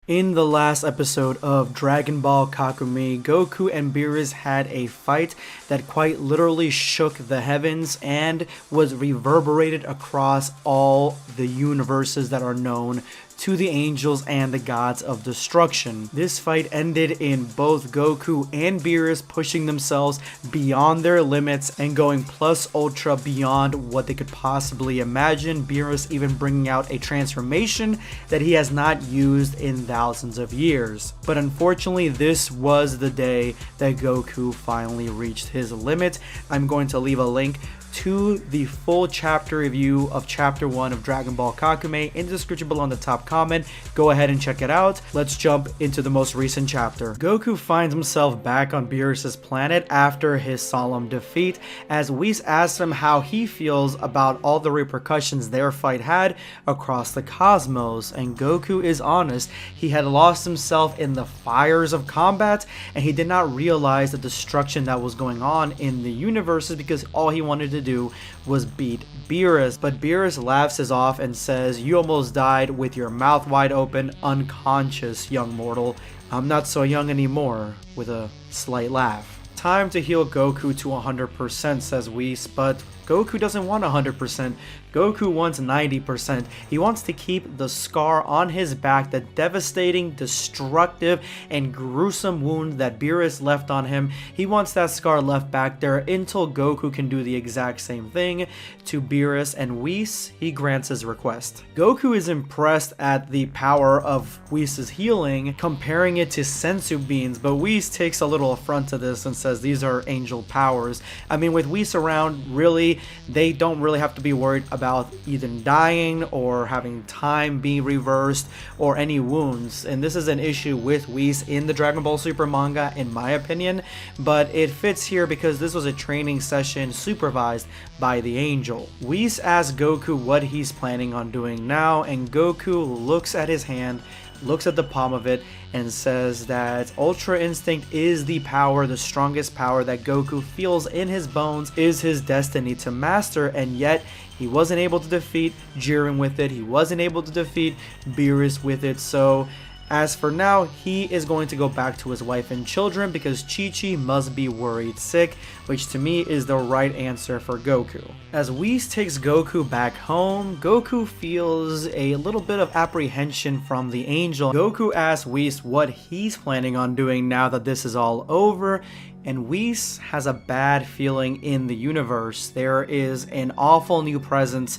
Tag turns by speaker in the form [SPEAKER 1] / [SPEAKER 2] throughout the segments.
[SPEAKER 1] In the last episode of Dragon Ball Kakumei, Goku and Beerus had a fight that quite literally shook the heavens and was reverberated across all the universes that are known to the angels and the gods of destruction. This fight ended in both Goku and Beerus pushing themselves beyond their limits and going plus ultra beyond what they could possibly imagine. Beerus even bringing out a transformation that he has not used in thousands of years. But unfortunately, this was the day that Goku finally reached his limit. I'm going to leave a link to the full chapter review of chapter 1 of Dragon Ball Kakumei in the description below in the top comment. Go ahead and check it out. Let's jump into the most recent chapter. Goku finds himself back on Beerus' planet after his solemn defeat, as Whis asks him how he feels about all the repercussions their fight had across the cosmos, and Goku is honest. He had lost himself in the fires of combat, and he did not realize the destruction that was going on in the universes because all he wanted to do was beat Beerus. But Beerus laughs us off and says, "You almost died with your mouth wide open, unconscious, young mortal. I'm not so young anymore," with a slight laugh. "Time to heal Goku to 100%, says Whis, but Goku doesn't want 100%. Goku wants 90%. He wants to keep the scar on his back, the devastating, destructive, and gruesome wound that Beerus left on him. He wants that scar left back there until Goku can do the exact same thing to Beerus, and Whis, he grants his request. Goku is impressed at the power of Whis' healing, comparing it to senzu beans, but Whis takes a little affront to this and says these are angel powers. I mean, with Whis around, really, they don't really have to be worried about either dying or having time be reversed or any wounds, and this is an issue with Whis in the Dragon Ball Super manga in my opinion, but it fits here because this was a training session supervised by the angel. Whis asks Goku what he's planning on doing now, and Goku looks at his hand, looks at the palm of it, and says that Ultra Instinct is the power, the strongest power that Goku feels in his bones is his destiny to master, and yet he wasn't able to defeat Jiren with it, he wasn't able to defeat Beerus with it, so as for now, he is going to go back to his wife and children because Chi-Chi must be worried sick, which to me is the right answer for Goku. As Whis takes Goku back home, Goku feels a little bit of apprehension from the angel. Goku asks Whis what he's planning on doing now that this is all over, and Whis has a bad feeling in the universe. There is an awful new presence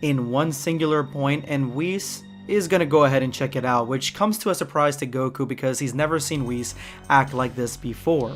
[SPEAKER 1] in one singular point, and Whis is gonna go ahead and check it out, which comes to a surprise to Goku because he's never seen Whis act like this before.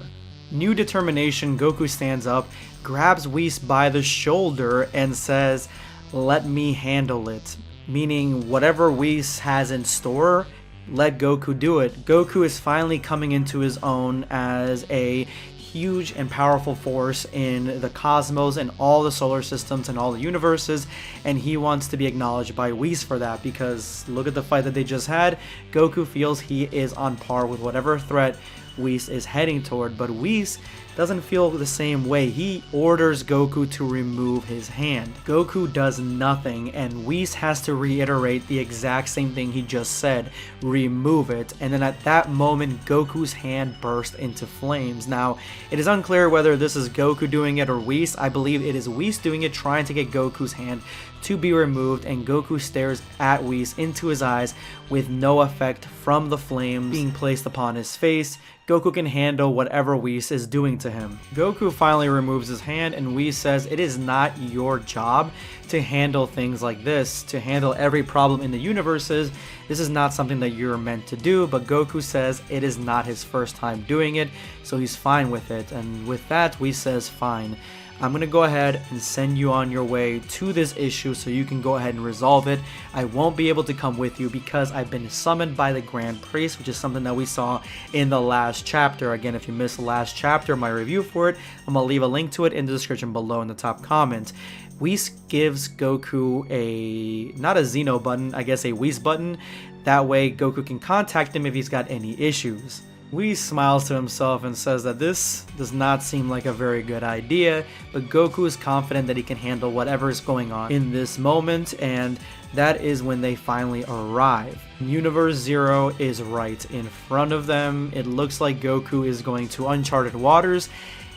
[SPEAKER 1] New determination, Goku stands up, grabs Whis by the shoulder and says, "Let me handle it," meaning whatever Whis has in store, let Goku do it. Goku is finally coming into his own as a huge and powerful force in the cosmos and all the solar systems and all the universes, and he wants to be acknowledged by Whis for that because look at the fight that they just had. Goku feels he is on par with whatever threat Whis is heading toward, but Whis doesn't feel the same way. He orders Goku to remove his hand. Goku does nothing, and Whis has to reiterate the exact same thing he just said, remove it, and then at that moment Goku's hand burst into flames. Now, it is unclear whether this is Goku doing it or Whis. I believe it is Whis doing it, trying to get Goku's hand to be removed, and Goku stares at Whis into his eyes with no effect from the flames being placed upon his face. Goku can handle whatever Whis is doing to him. Goku finally removes his hand, and Whis says it is not your job to handle things like this, to handle every problem in the universes. This is not something that you're meant to do, but Goku says it is not his first time doing it, so he's fine with it, and with that Whis says fine. I'm going to go ahead and send you on your way to this issue so you can go ahead and resolve it. I won't be able to come with you because I've been summoned by the Grand Priest, which is something that we saw in the last chapter. Again, if you missed the last chapter, my review for it, I'm going to leave a link to it in the description below in the top comment. Whis gives Goku not a Xeno button, I guess a Whis button. That way Goku can contact him if he's got any issues. Whis smiles to himself and says that this does not seem like a very good idea, but Goku is confident that he can handle whatever is going on in this moment, and that is when they finally arrive. Universe Zero is right in front of them. It looks like Goku is going to uncharted waters,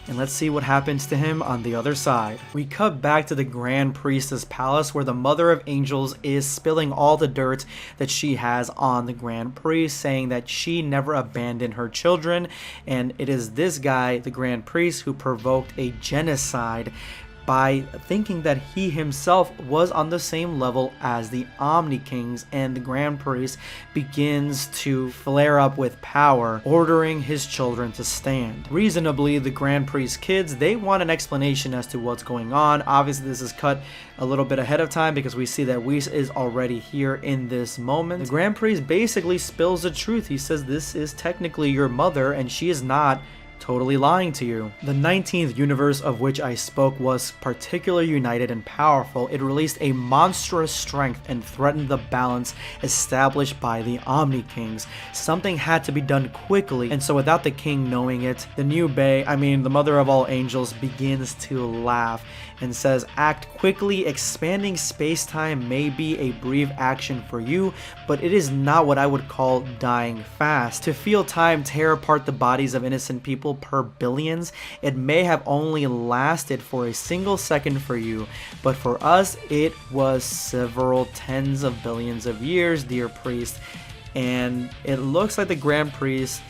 [SPEAKER 1] and let's see what happens to him on the other side. We cut back to the Grand Priestess Palace, where the Mother of Angels is spilling all the dirt that she has on the Grand Priest, saying that she never abandoned her children, and it is this guy, the Grand Priest, who provoked a genocide by thinking that he himself was on the same level as the Omni Kings, and the Grand Priest begins to flare up with power, ordering his children to stand. Reasonably, the Grand Priest's kids, they want an explanation as to what's going on. Obviously, this is cut a little bit ahead of time because we see that Whis is already here in this moment. The Grand Priest basically spills the truth. He says this is technically your mother and she is not totally lying to you. The 19th universe of which I spoke was particularly united and powerful. It released a monstrous strength and threatened the balance established by the Omni Kings. Something had to be done quickly, and so without the king knowing it, the new Bae, the mother of all angels, begins to laugh and says, act quickly. Expanding space-time may be a brief action for you, but it is not what I would call dying fast. To feel time tear apart the bodies of innocent people per billions, it may have only lasted for a single second for you, but for us it was several tens of billions of years, dear priest. And it looks like the Grand Priest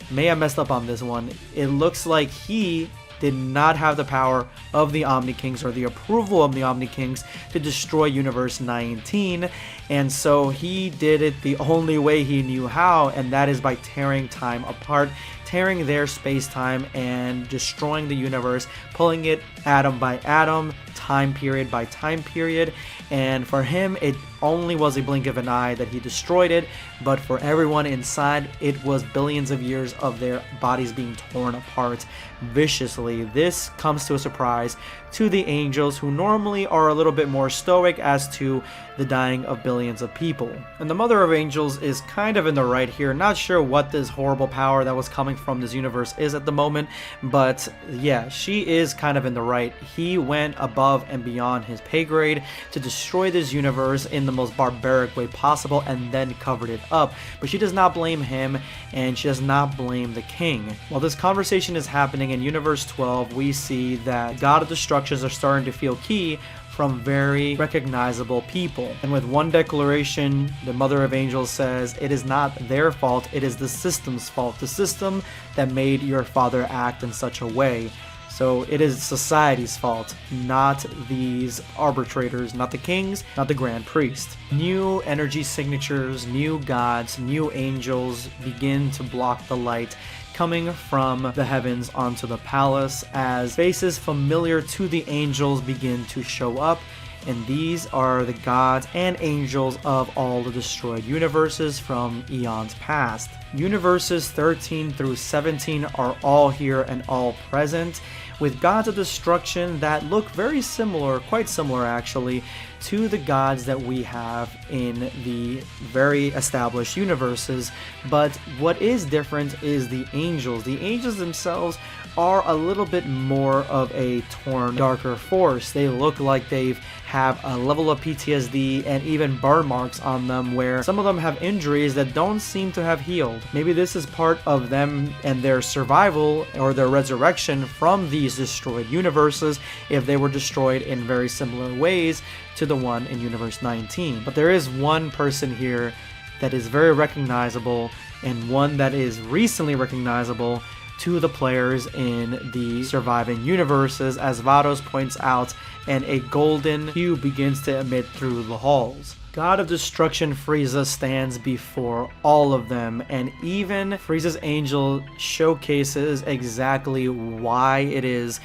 [SPEAKER 1] may have messed up on this one. It looks like he did not have the power of the Omni Kings or the approval of the Omni Kings to destroy Universe 19, and so he did it the only way he knew how, and that is by tearing time apart, tearing their space-time and destroying the universe, pulling it atom by atom, time period by time period. And for him, it only was a blink of an eye that he destroyed it, but for everyone inside, it was billions of years of their bodies being torn apart viciously. This comes to a surprise to the angels, who normally are a little bit more stoic as to the dying of billions of people. And the Mother of Angels is kind of in the right here. Not sure what this horrible power that was coming from this universe is at the moment, but yeah, she is kind of in the right. He went above and beyond his pay grade to destroy this universe in the most barbaric way possible and then covered it up. But she does not blame him, and she does not blame the king. While this conversation is happening in Universe 12, we see that God of Destructions are starting to feel key from very recognizable people. And with one declaration, the Mother of Angels says, it is not their fault, it is the system's fault. The system that made your father act in such a way. So it is society's fault, not these arbitrators, not the kings, not the Grand Priest. New energy signatures, new gods, new angels begin to block the light coming from the heavens onto the palace, as faces familiar to the angels begin to show up. And these are the gods and angels of all the destroyed universes from eons past. Universes 13 through 17 are all here and all present, with gods of destruction that look very similar, quite similar actually, to the gods that we have in the very established universes. But what is different is the angels. The angels themselves are a little bit more of a torn, darker force. They look like they have a level of PTSD and even burn marks on them, where some of them have injuries that don't seem to have healed. Maybe this is part of them and their survival or their resurrection from these destroyed universes, if they were destroyed in very similar ways to the one in Universe 19. But there is one person here that is very recognizable, and one that is recently recognizable to the players in the surviving universes, as Vados points out, and a golden hue begins to emit through the halls. God of Destruction Frieza stands before all of them, and even Frieza's angel showcases exactly why it is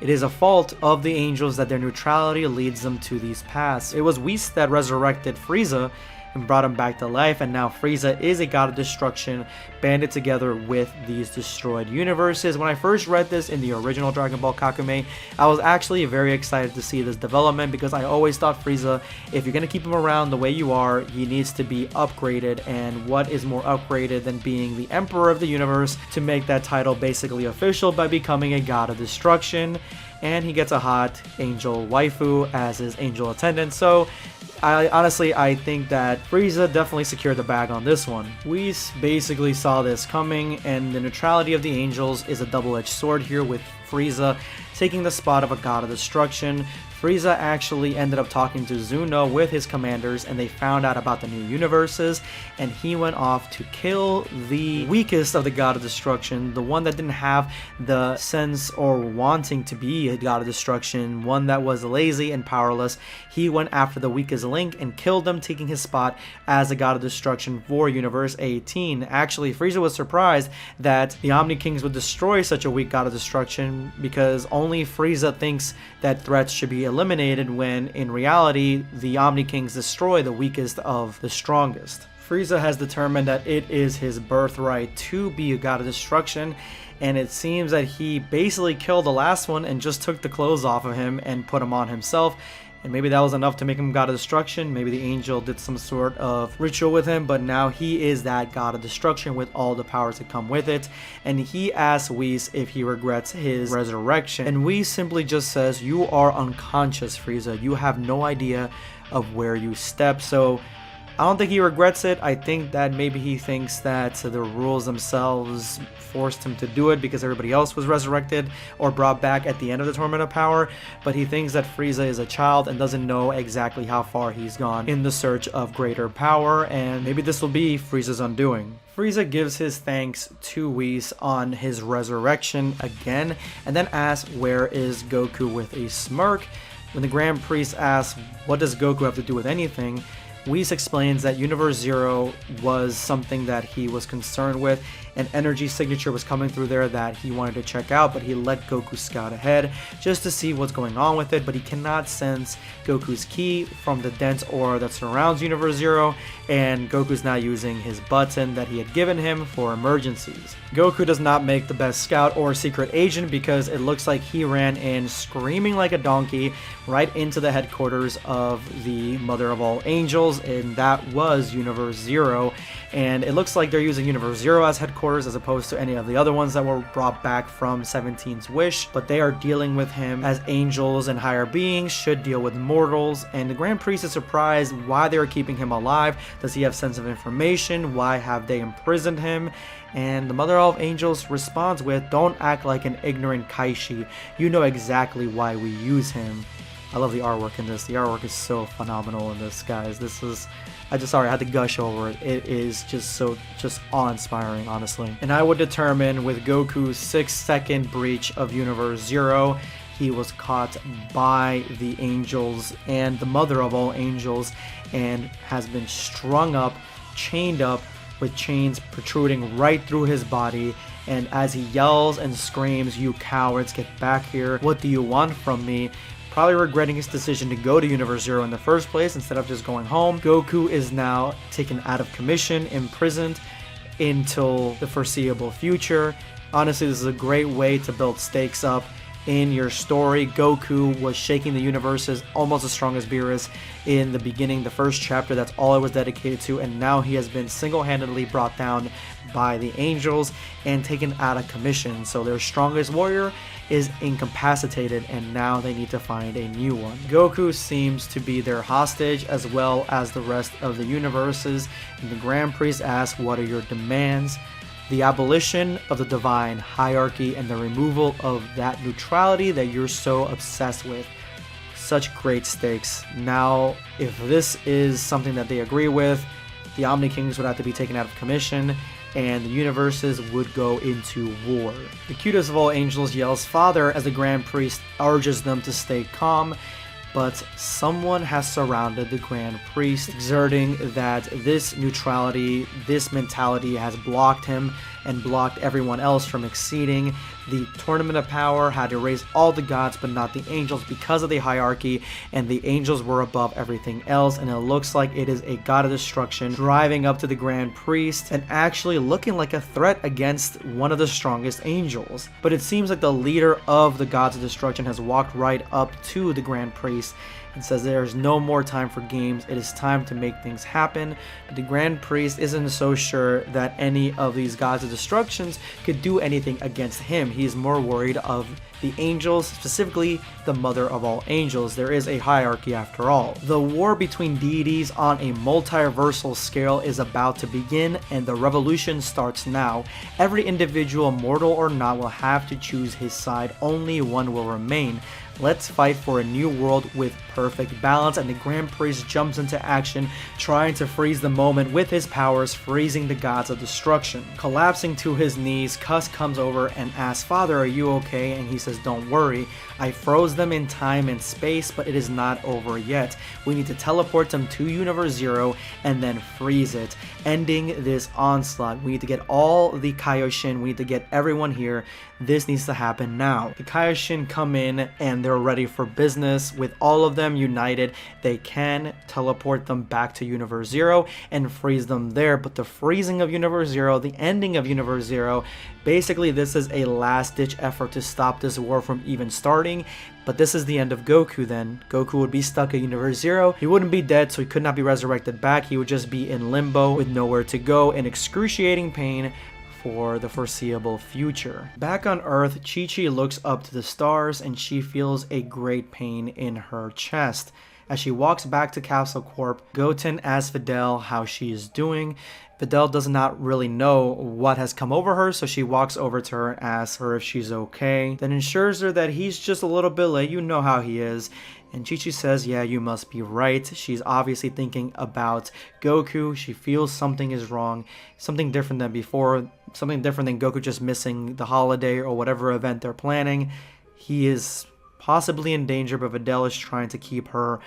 [SPEAKER 1] a fault of the angels that their neutrality leads them to these paths. It was Whis that resurrected Frieza, and brought him back to life, and now Frieza is a god of destruction banded together with these destroyed universes. When I first read this in the original Dragon Ball Kakumei, I was actually very excited to see this development, because I always thought Frieza, if you're going to keep him around the way you are, he needs to be upgraded, and what is more upgraded than being the Emperor of the Universe to make that title basically official by becoming a god of destruction. And he gets a hot angel waifu as his angel attendant, so I think that Frieza definitely secured the bag on this one. Whis basically saw this coming, and the neutrality of the angels is a double-edged sword here, with Frieza taking the spot of a god of destruction. Frieza actually ended up talking to Zuno with his commanders, and they found out about the new universes, and he went off to kill the weakest of the god of destruction, the one that didn't have the sense or wanting to be a god of destruction, one that was lazy and powerless. He went after the weakest link and killed them, taking his spot as a god of destruction for Universe 18. Actually, Frieza was surprised that the Omni Kings would destroy such a weak god of destruction, because only Frieza thinks that threats should be eliminated, when in reality the Omni Kings destroy the weakest of the strongest. Frieza has determined that it is his birthright to be a god of destruction, and it seems that he basically killed the last one and just took the clothes off of him and put them on himself. And maybe that was enough to make him god of destruction. Maybe the angel did some sort of ritual with him, but now he is that god of destruction with all the powers that come with it. And he asks Whis if he regrets his resurrection, and Whis simply just says, "You are unconscious, Frieza. You have no idea of where you step." So I don't think he regrets it. I think that maybe he thinks that the rules themselves forced him to do it because everybody else was resurrected or brought back at the end of the Tournament of Power. But he thinks that Frieza is a child and doesn't know exactly how far he's gone in the search of greater power, and maybe this will be Frieza's undoing. Frieza gives his thanks to Whis on his resurrection again, and then asks where is Goku with a smirk. When the Grand Priest asks what does Goku have to do with anything, Whis explains that Universe Zero was something that he was concerned with. An energy signature was coming through there that he wanted to check out, but he let Goku scout ahead just to see what's going on with it, but he cannot sense Goku's ki from the dense aura that surrounds Universe Zero, and Goku's now using his button that he had given him for emergencies. Goku does not make the best scout or secret agent, because it looks like he ran in screaming like a donkey right into the headquarters of the Mother of All Angels, and that was Universe Zero. And it looks like they're using Universe Zero as headquarters as opposed to any of the other ones that were brought back from 17's Wish, but they are dealing with him as angels and higher beings should deal with mortals. And the Grand Priest is surprised why they are keeping him alive. Does he have sense of information? Why have they imprisoned him? And the Mother of Angels responds with, "Don't act like an ignorant Kaishi. You know exactly why we use him." I love the artwork in this. The artwork is so phenomenal in this, guys. This is, I had to gush over it. It is just awe-inspiring, honestly. And I would determine with Goku's 6-second breach of Universe Zero, he was caught by the angels and the Mother of All Angels, and has been strung up, chained up, with chains protruding right through his body. And as he yells and screams, "You cowards, get back here. What do you want from me?" Probably regretting his decision to go to Universe Zero in the first place instead of just going home. Goku is now taken out of commission, imprisoned until the foreseeable future. Honestly, this is a great way to build stakes up in your story. Goku was shaking the universes almost as strong as Beerus in the beginning, the first chapter. That's all it was dedicated to, and now he has been single-handedly brought down by the angels and taken out of commission. So their strongest warrior is incapacitated, and now they need to find a new one. Goku seems to be their hostage, as well as the rest of the universes, and the Grand Priest asks, "What are your demands?" The abolition of the divine hierarchy and the removal of that neutrality that you're so obsessed with. Such great stakes. Now, if this is something that they agree with, the Omni Kings would have to be taken out of commission, and the universes would go into war. The cutest of all angels yells "Father" as the Grand Priest urges them to stay calm, but someone has surrounded the Grand Priest, exerting that this neutrality, this mentality has blocked him and blocked everyone else from exceeding the Tournament of Power, had erased all the gods but not the angels because of the hierarchy, and the angels were above everything else, and it looks like it is a god of destruction driving up to the Grand Priest and actually looking like a threat against one of the strongest angels. But it seems like the leader of the gods of destruction has walked right up to the Grand Priest and says there's no more time for games, it is time to make things happen. But the Grand Priest isn't so sure that any of these gods of destructions could do anything against him. He's more worried of the angels, specifically the mother of all angels. There is a hierarchy after all. The war between deities on a multiversal scale is about to begin, and the revolution starts now. Every individual, mortal or not, will have to choose his side. Only one will remain. Let's fight for a new world with perfect balance. And the Grand Priest jumps into action, trying to freeze the moment with his powers, freezing the gods of destruction. Collapsing to his knees, Cuss comes over and asks, "Father, are you okay?" And he says, "Don't worry, I froze them in time and space, but it is not over yet. We need to teleport them to Universe Zero and then freeze it, ending this onslaught. We need to get all the Kaioshin, we need to get everyone here. This needs to happen now." The Kaioshin come in and they're ready for business. With all of them united, they can teleport them back to Universe Zero and freeze them there. But the freezing of Universe Zero, the ending of Universe Zero, basically this is a last-ditch effort to stop this war from even starting. But this is the end of Goku then. Goku would be stuck at Universe Zero. He wouldn't be dead, so he could not be resurrected back. He would just be in limbo with nowhere to go, in excruciating pain for the foreseeable future. Back on Earth, Chi-Chi looks up to the stars and she feels a great pain in her chest. As she walks back to Capsule Corp, Goten asks Videl how she is doing. Videl does not really know what has come over her, so she walks over to her and asks her if she's okay, then assures her that he's just a little bit late, you know how he is. And Chi-Chi says, yeah, you must be right. She's obviously thinking about Goku. She feels something is wrong, something different than before, something different than Goku just missing the holiday or whatever event they're planning. He is possibly in danger, but Videl is trying to keep her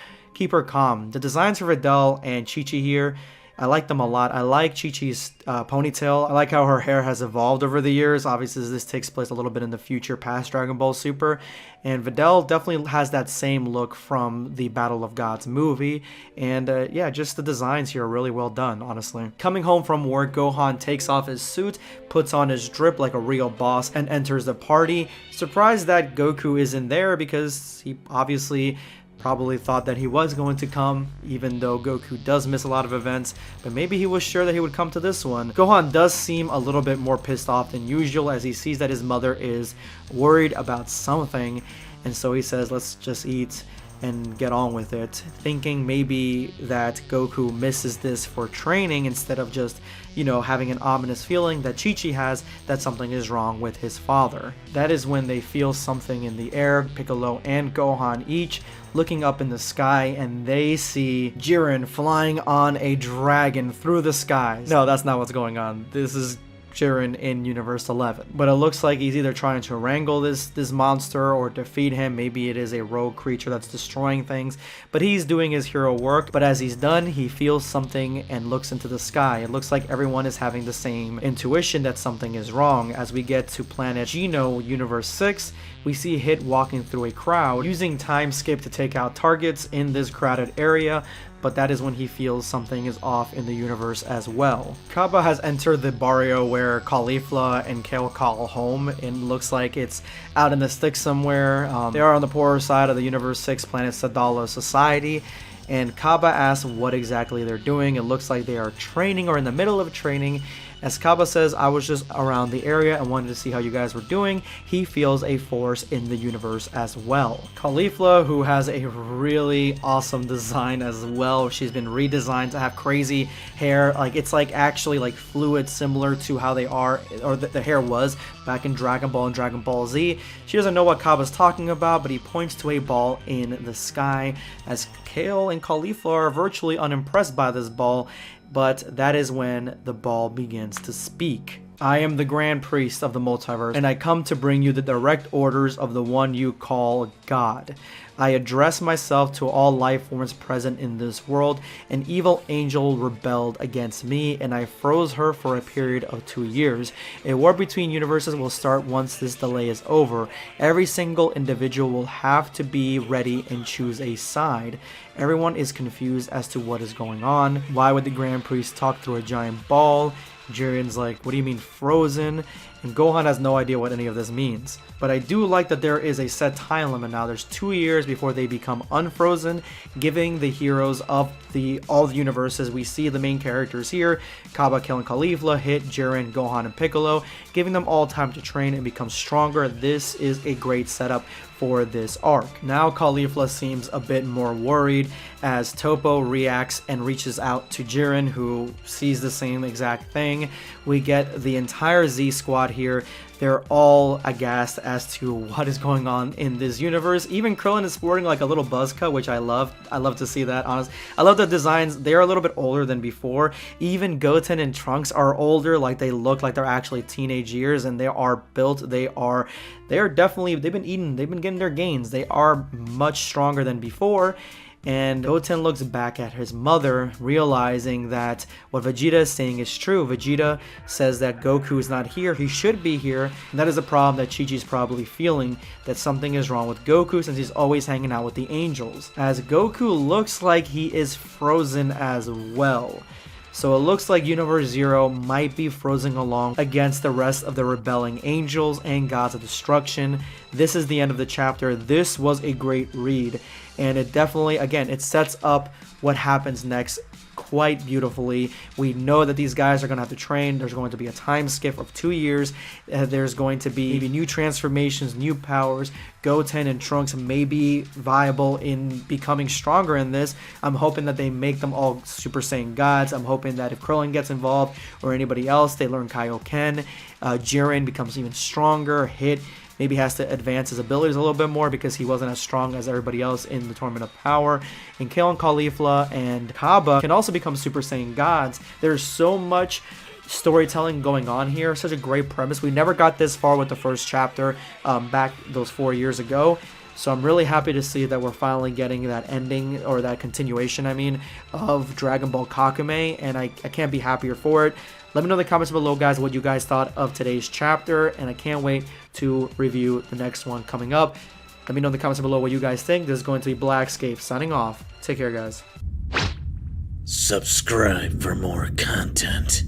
[SPEAKER 1] calm. The designs for Videl and Chi-Chi here, I like them a lot. I like Chi-Chi's ponytail. I like how her hair has evolved over the years. Obviously, this takes place a little bit in the future past Dragon Ball Super. And Videl definitely has that same look from the Battle of Gods movie. And yeah, just the designs here are really well done, honestly. Coming home from work, Gohan takes off his suit, puts on his drip like a real boss, and enters the party. Surprised that Goku isn't there because he obviously probably thought that he was going to come, even though Goku does miss a lot of events, but maybe he was sure that he would come to this one. Gohan does seem a little bit more pissed off than usual as he sees that his mother is worried about something, and so he says, let's just eat and get on with it, thinking maybe that Goku misses this for training instead of just, you know, having an ominous feeling that Chi-Chi has that something is wrong with his father. That is when they feel something in the air, Piccolo and Gohan each looking up in the sky, and they see Jiren flying on a dragon through the skies. No, that's not what's going on. This is Jiren in Universe 11. But it looks like he's either trying to wrangle this monster or defeat him. Maybe it is a rogue creature that's destroying things. But he's doing his hero work. But as he's done, he feels something and looks into the sky. It looks like everyone is having the same intuition that something is wrong. As we get to planet Geno, Universe 6, we see Hit walking through a crowd, using time skip to take out targets in this crowded area, but that is when he feels something is off in the universe as well. Kaba has entered the barrio where Caulifla and Kale call home, and looks like it's out in the sticks somewhere. They are on the poorer side of the Universe 6 planet Sadala Society, and Kaba asks what exactly they're doing. It looks like they are training or in the middle of training. As Kaba says, I was just around the area and wanted to see how you guys were doing. He feels a force in the universe as well. Caulifla, who has a really awesome design as well. She's been redesigned to have crazy hair. Like, it's like actually like fluid, similar to how they are, or the hair was back in Dragon Ball and Dragon Ball Z. She doesn't know what Kaba's talking about, but he points to a ball in the sky as Kale and Caulifla are virtually unimpressed by this ball. But that is when the ball begins to speak. I am the Grand Priest of the multiverse, and I come to bring you the direct orders of the one you call God. I address myself to all life forms present in this world. An evil angel rebelled against me, and I froze her for a period of 2 years. A war between universes will start once this delay is over. Every single individual will have to be ready and choose a side. Everyone is confused as to what is going on. Why would the Grand Priest talk through a giant ball? Jiren's like, what do you mean frozen? And Gohan has no idea what any of this means. But I do like that there is a set time limit now. There's 2 years before they become unfrozen, giving the heroes of all the universes. We see the main characters here, Kaba killing Caulifla, Hit, Jiren, Gohan, and Piccolo, giving them all time to train and become stronger. This is a great setup for this arc. Now Caulifla seems a bit more worried as Topo reacts and reaches out to Jiren, who sees the same exact thing. We get the entire Z squad here. They're all aghast as to what is going on in this universe. Even Krillin is sporting like a little buzz cut, which I love. I love to see that, honestly. I love the designs. They're a little bit older than before. Even Goten and Trunks are older, like they look like they're actually teenage years, and they are built. They are definitely, they've been getting their gains. They are much stronger than before. And Goten looks back at his mother, realizing that what Vegeta is saying is true. Vegeta says that Goku is not here, he should be here, and that is a problem that Chi-Chi's probably feeling, that something is wrong with Goku since he's always hanging out with the angels. As Goku looks like he is frozen as well. So it looks like Universe Zero might be frozen along against the rest of the rebelling angels and gods of destruction. This is the end of the chapter. This was a great read, and it definitely, again, it sets up what happens next quite beautifully. We know that these guys are going to have to train. There's going to be a time skip of 2 years. There's going to be maybe new transformations, new powers. Goten and Trunks may be viable in becoming stronger in this. I'm hoping that they make them all Super Saiyan gods. I'm hoping that if Krillin gets involved or anybody else, they learn Kaioken. Jiren becomes even stronger. Hit maybe has to advance his abilities a little bit more because he wasn't as strong as everybody else in the Tournament of Power. And Kale Caulifla and Kaba can also become Super Saiyan gods. There's so much storytelling going on here, such a great premise. We never got this far with the first chapter back those 4 years ago. So I'm really happy to see that we're finally getting that ending, or that continuation, I mean, of Dragon Ball Kakumei, and I can't be happier for it. Let me know in the comments below, guys, what you guys thought of today's chapter, and I can't wait to review the next one coming up. Let me know in the comments below what you guys think. This is going to be Blackscape signing off. Take care, guys.
[SPEAKER 2] Subscribe for more content.